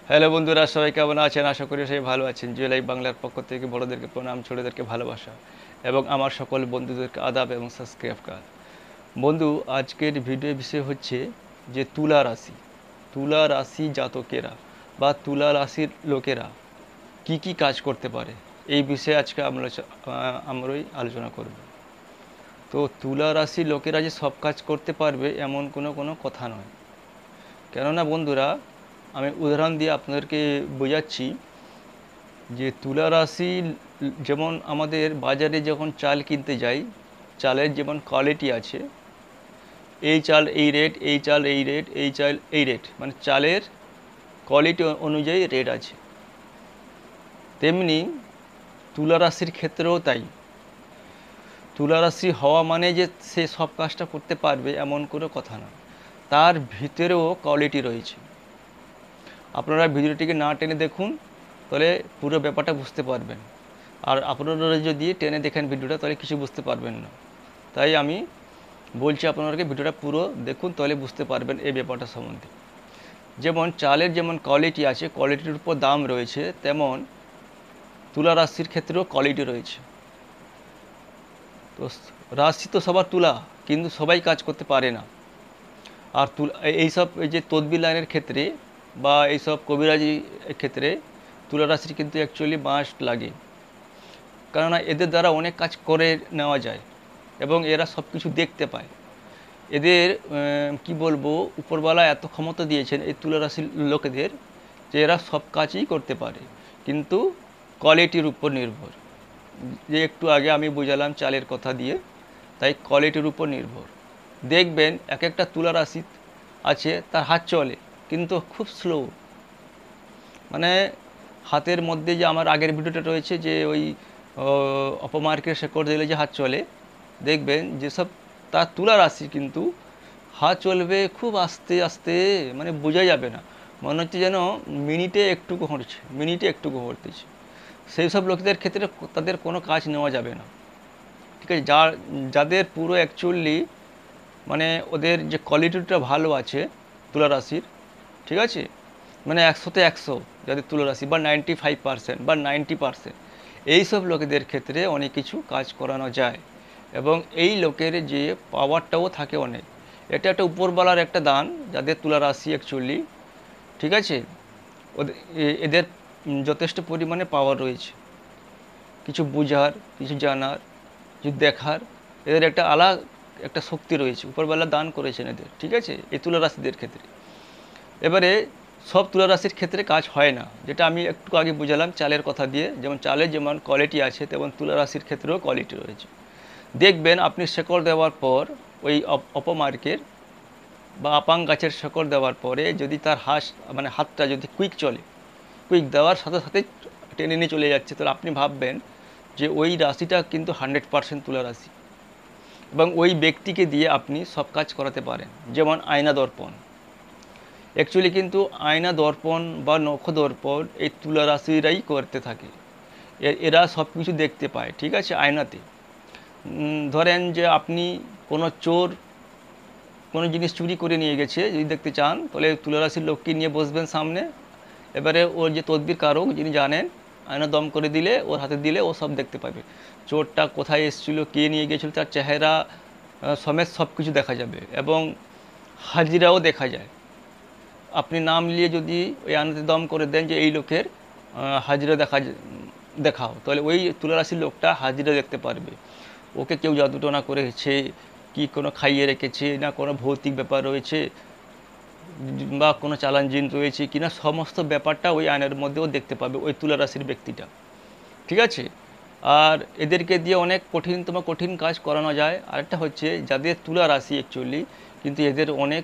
Hello বন্ধুরা, সবাই কেমন আছেন? আশা করি সবাই ভালো আছেন। জিও লাইভ বাংলার পক্ষ থেকে বড়দেরকে প্রণাম, ছোটদেরকে ভালোবাসা এবং আমার সকল বন্ধুদেরকে আদাব এবং সাবস্ক্রাইব করা। বন্ধু, আজকের ভিডিও বিষয় হচ্ছে যে তুলা রাশি। তুলা রাশি জাতকেরা বা তুলা রাশির লোকেরা কি কি কাজ করতে পারে, এই বিষয়ে আজকে আমরাই আলোচনা করব। তো তুলা রাশির লোকেরা যে সব কাজ করতে পারবে এমন কোনো কথা নয়। কেননা বন্ধুরা, আমি উদাহরণ দিয়ে আপনাদেরকে বোঝাচ্ছি যে তুলা রাশি, যেমন আমাদের বাজারে যখন চাল কিনতে যাই, চালের যেমন কোয়ালিটি আছে, এই চাল এই রেট, এই চাল এই রেট, এই চাল এই রেট, মানে চালের কোয়ালিটি অনুযায়ী রেট আছে। তেমনি তুলা রাশির ক্ষেত্রেও তাই। তুলা রাশি হওয়া মানে যে সে সব কাজটা করতে পারবে এমন কোনো কথা না, তার ভিতরেও কোয়ালিটি রয়েছে। আপনারা ভিডিওটিকে না টেনে দেখুন, তাহলে পুরো ব্যাপারটা বুঝতে পারবেন। আর আপনারা যদি টেনে দেখেন ভিডিওটা, তাহলে কিছু বুঝতে পারবেন না। তাই আমি বলছি আপনাদেরকে ভিডিওটা পুরো দেখুন, তাহলে বুঝতে পারবেন এই ব্যাপারটা সম্বন্ধে। যেমন চালের যেমন কোয়ালিটি আছে, কোয়ালিটির উপর দাম রয়েছে, তেমন তুলা রাশির ক্ষেত্রেও কোয়ালিটি রয়েছে। তো রাশি তো সবার তুলা, কিন্তু সবাই কাজ করতে পারে না। আর তুলা এইসব এই যে তদবির লাইনের ক্ষেত্রে বা এইসব কবিরাজি ক্ষেত্রে তুলা রাশির কিন্তু অ্যাকচুয়ালি মাস্ট লাগে। কেননা এদের দ্বারা অনেক কাজ করে নেওয়া যায় এবং এরা সব কিছু দেখতে পায়। এদের কি বলবো, উপরওয়ালা এত ক্ষমতা দিয়েছেন এই তুলা রাশির লোকেদের যে এরা সব কাজই করতে পারে, কিন্তু কোয়ালিটির উপর নির্ভর। যে একটু আগে আমি বুঝালাম চালের কথা দিয়ে, তাই কোয়ালিটির উপর নির্ভর। দেখবেন এক একটা তুলা রাশি আছে, তার হাত চলে কিন্তু খুব স্লো। মানে হাতের মধ্যে যে আমার আগের ভিডিওটা রয়েছে যে ওই অপমার্কের শেকড় দিলে যে হাত চলে, দেখবেন যেসব তার তুলা রাশি কিন্তু হাত চলবে খুব আস্তে আস্তে, মানে বোঝা যাবে না, মনে হচ্ছে যেন মিনিটে একটুকু হচ্ছে, মিনিটে একটুকু হতেছে। সেই সব লোকদের ক্ষেত্রে তাদের কোনো কাজ নেওয়া যাবে না। ঠিক আছে, যাদের পুরো অ্যাকচুয়ালি মানে ওদের যে কোয়ালিটিটা ভালো আছে তুলা রাশির, ঠিক আছে, মানে 100-তে 100 যাদের তুলা রাশি, বা 95% বা 90%, এইসব লোকেদের ক্ষেত্রে অনেক কিছু কাজ করানো যায় এবং এই লোকের যে পাওয়ারটাও থাকে অনেক। এটা একটা উপরবালার একটা দান যাদের তুলা রাশি অ্যাকচুয়ালি, ঠিক আছে। এদের যথেষ্ট পরিমাণে পাওয়ার রয়েছে, কিছু বোঝার, কিছু জানার, কিছু দেখার। এদের একটা আলাদা একটা শক্তি রয়েছে, উপরবেলা দান করেছেন এদের, ঠিক আছে, এই তুলা রাশিদের ক্ষেত্রে। এবারে সব তুলা রাশির ক্ষেত্রে কাজ হয় না, যেটা আমি একটু আগে বুঝালাম চালের কথা দিয়ে। যেমন চালের যেমন কোয়ালিটি আছে, তেমন তুলা রাশির ক্ষেত্রেও কোয়ালিটি রয়েছে। দেখবেন আপনি শেকড় দেওয়ার পর ওই অপমার্কের বা আপাং গাছের শেকড় দেওয়ার পরে যদি তার মানে হাতটা যদি কুইক চলে, কুইক দেওয়ার সাথে সাথে টেনে নিয়ে চলে যাচ্ছে, তাহলে আপনি ভাববেন যে ওই রাশিটা কিন্তু 100% তুলা রাশি এবং ওই ব্যক্তিকে দিয়ে আপনি সব কাজ করাতে পারেন। যেমন আয়না দর্পণ, অ্যাকচুয়ালি কিন্তু আয়না দর্পণ বা নখ দর্পণ এই তুলা রাশিরাই করতে থাকে। এরা সব কিছু দেখতে পায়, ঠিক আছে, আয়নাতে। ধরেন যে আপনি কোনো চোর কোনো জিনিস চুরি করে নিয়ে গেছে, যদি দেখতে চান তাহলে তুলা রাশির লোককে নিয়ে বসবেন সামনে। এবারে ওর যে তদবির কারক যিনি জানেন, আয়না দম করে দিলে, ওর হাতে দিলে ও সব দেখতে পাবে। চোরটা কোথায় এসেছিলো, কে নিয়ে গিয়েছিল, তার চেহারা সমেত সব কিছু দেখা যাবে এবং হাজিরাও দেখা যায়। আপনি নাম নিয়ে যদি ওই আয়নাতে দম করে দেন যে এই লোকের হাজিরা দেখাও, তাহলে ওই তুলা রাশির লোকটা হাজিরা দেখতে পারবে। ওকে কেউ জাদুটোনা করেছে, কি কোনো খাইয়ে রেখেছে না, কোনো ভৌতিক ব্যাপার রয়েছে বা কোনো চালান জিন রয়েছে কিনা, সমস্ত ব্যাপারটা ওই আয়নার মধ্যেও দেখতে পাবে ওই তুলা রাশির ব্যক্তিটা, ঠিক আছে। আর এদেরকে দিয়ে অনেক কঠিনতম কঠিন কাজ করানো যায়। আরেকটা হচ্ছে যাদের তুলা রাশি অ্যাকচুয়ালি, কিন্তু এদের অনেক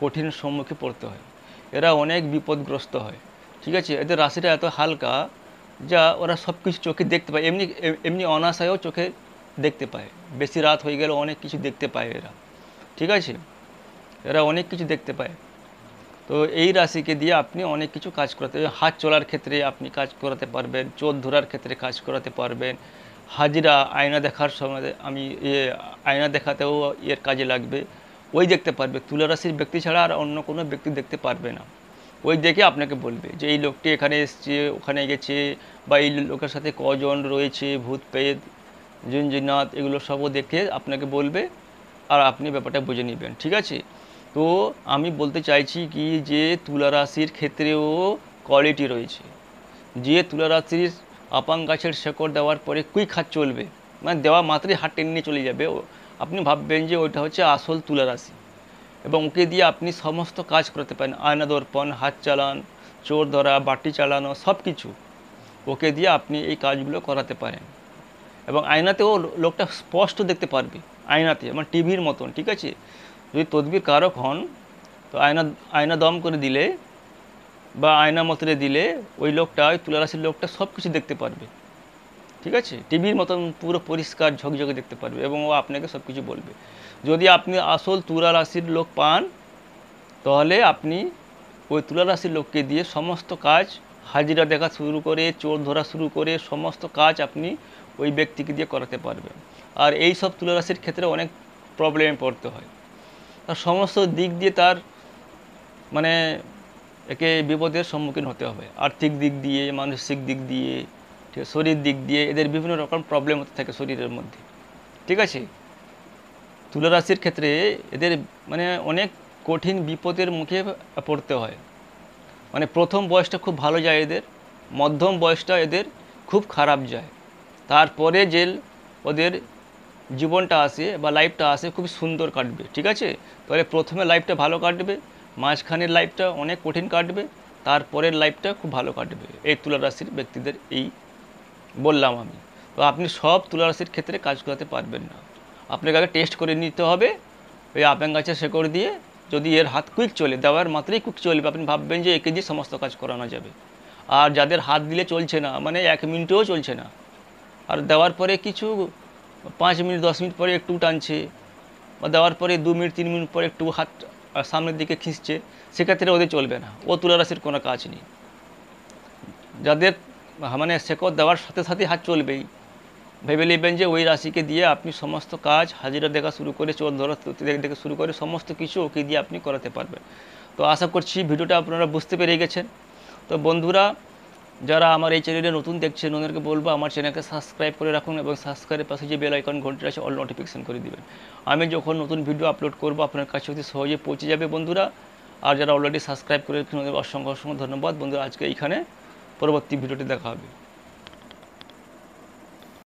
কঠিন সম্মুখে পড়তে হয়, এরা অনেক বিপদগ্রস্ত হয়, ঠিক আছে। এদের রাশিটা এত হালকা যা ওরা সব কিছু চোখে দেখতে পায়, এমনি এমনি অনাশায়ও চোখে দেখতে পায়। বেশি রাত হয়ে গেলে অনেক কিছু দেখতে পায় এরা, ঠিক আছে, এরা অনেক কিছু দেখতে পায়। তো এই রাশিকে দিয়ে আপনি অনেক কিছু কাজ করাতে, হাত চলার ক্ষেত্রে আপনি কাজ করাতে পারবেন, চোর ধরার ক্ষেত্রে কাজ করাতে পারবেন, হাজিরা আয়না দেখার সময় আমি আয়না দেখাতেও এর কাজে লাগবে। ওই দেখতে পারবে, তুলা রাশির ব্যক্তি ছাড়া আর অন্য কোনো ব্যক্তি দেখতে পারবে না। ওই দেখে আপনাকে বলবে যে এই লোকটি এখানে এসছে, ওখানে গেছে, বা এই লোকের সাথে কজন রয়েছে, ভূত প্রেত জিন জিন্নাত এগুলো সবও দেখে আপনাকে বলবে, আর আপনি ব্যাপারটা বুঝে নেবেন। ঠিক আছে? তো আমি বলতে চাইছি কি যে তুলা রাশির ক্ষেত্রেও কোয়ালিটি রয়েছে। যে তুলা রাশির আপাং গাছের শেকড় দেওয়ার পরে কুইক হাত চলবে, মানে দেওয়া মাত্রই হাত টেনে নিয়ে চলে যাবে, আপনি ভাববেন যে ওইটা হচ্ছে আসল তুলা রাশি, এবং ওকে দিয়ে আপনি সমস্ত কাজ করতে পারেন। আয়না দর্পণ, হাত চালান, চোর ধরা, বাটি চালানো, সব কিছু ওকে দিয়ে আপনি এই কাজগুলো করাতে পারেন। এবং আয়নাতেও লোকটা স্পষ্ট দেখতে পারবে, আয়নাতে মানে টিভির মতন। ঠিক আছে? যদি তদবির কারক হন তো আয়না আয়না দম করে দিলে বা আয়না মতরে দিলে ওই লোকটা, ওই তুলা রাশির লোকটা সব কিছু দেখতে পারবে। ঠিক আছে? টিভির মতন পুরো পরিষ্কার ঝকঝকে দেখতে পারবে, এবং ও আপনাকে সব কিছু বলবে। যদি আপনি আসল তুলা রাশির লোক পান তাহলে আপনি ওই তুলা রাশির লোককে দিয়ে সমস্ত কাজ, হাজিরা দেখা শুরু করে চোর ধরা শুরু করে সমস্ত কাজ আপনি ওই ব্যক্তিকে দিয়ে করাতে পারবেন। আর এই সব তুলা রাশির ক্ষেত্রে অনেক প্রবলেমে পড়তে হয়, তার সমস্ত দিক দিয়ে তার মানে একে বিপদের সম্মুখীন হতে হবে। আর্থিক দিক দিয়ে, মানসিক দিক দিয়ে, ঠিক আছে, শরীর দিক দিয়ে এদের বিভিন্ন রকম প্রবলেম হতে থাকে শরীরের মধ্যে। ঠিক আছে? তুলা রাশির ক্ষেত্রে এদের মানে অনেক কঠিন বিপদের মুখে পড়তে হয়। মানে প্রথম বয়সটা খুব ভালো যায় এদের, মধ্যম বয়সটা এদের খুব খারাপ যায়, তারপরে যে ওদের জীবনটা আসে বা লাইফটা আসে খুব সুন্দর কাটবে। ঠিক আছে? তাহলে প্রথমে লাইফটা ভালো কাটবে, মাঝখানের লাইফটা অনেক কঠিন কাটবে, তারপরের লাইফটা খুব ভালো কাটবে। এই তুলা রাশির ব্যক্তিদের এই বললাম আমি। তো আপনি সব তুলা রাশির ক্ষেত্রে কাজ করাতে পারবেন না, আপনাকে আগে টেস্ট করে নিতে হবে ওই আপেল গাছের শেকড় দিয়ে। যদি এর হাত কুইক চলে, দেওয়ার মাত্রই কুইক চলবে, আপনি ভাববেন যে একে দিয়ে সমস্ত কাজ করানো যাবে। আর যাদের হাত দিলে চলছে না, মানে 1 মিনিটেও চলছে না, আর দেওয়ার পরে কিছু 5 মিনিট 10 মিনিট পরে একটু টানছে, বা দেওয়ার পরে 2 মিনিট 3 মিনিট পরে একটু হাত সামনের দিকে খিঁচছে, সেক্ষেত্রে ওদের চলবে না, ও তুলা রাশির কোনো কাজ নেই। যাদের মানে শেকড় দেওয়ার সাথে সাথে হাত চলবেই, ভেবে নেবেন যে ওই রাশিকে দিয়ে আপনি সমস্ত কাজ, হাজিরা দেখা শুরু করে চোর ধরা থেকে শুরু করে সমস্ত কিছু ওকে দিয়ে আপনি করাতে পারবেন। তো আশা করছি ভিডিওটা আপনারা বুঝতে পেরে গেছেন। তো বন্ধুরা, যারা আমার এই চ্যানেলে নতুন দেখছেন ওদেরকে বলবো আমার চ্যানেলকে সাবস্ক্রাইব করে রাখুন, এবং সাবস্ক্রাইবের পাশে যে বেল আইকন ঘন্টা আছে অল নোটিফিকেশন করে দিবেন। আমি যখন নতুন ভিডিও আপলোড করব আপনার কাছে অতি সহজে পৌঁছে যাবে বন্ধুরা। আর যারা অলরেডি সাবস্ক্রাইব করে রেখেছেন ওদের অসংখ্য অসংখ্য ধন্যবাদ বন্ধুরা। আজকে এইখানে, পরবর্তী ভিডিওটি দেখা হবে।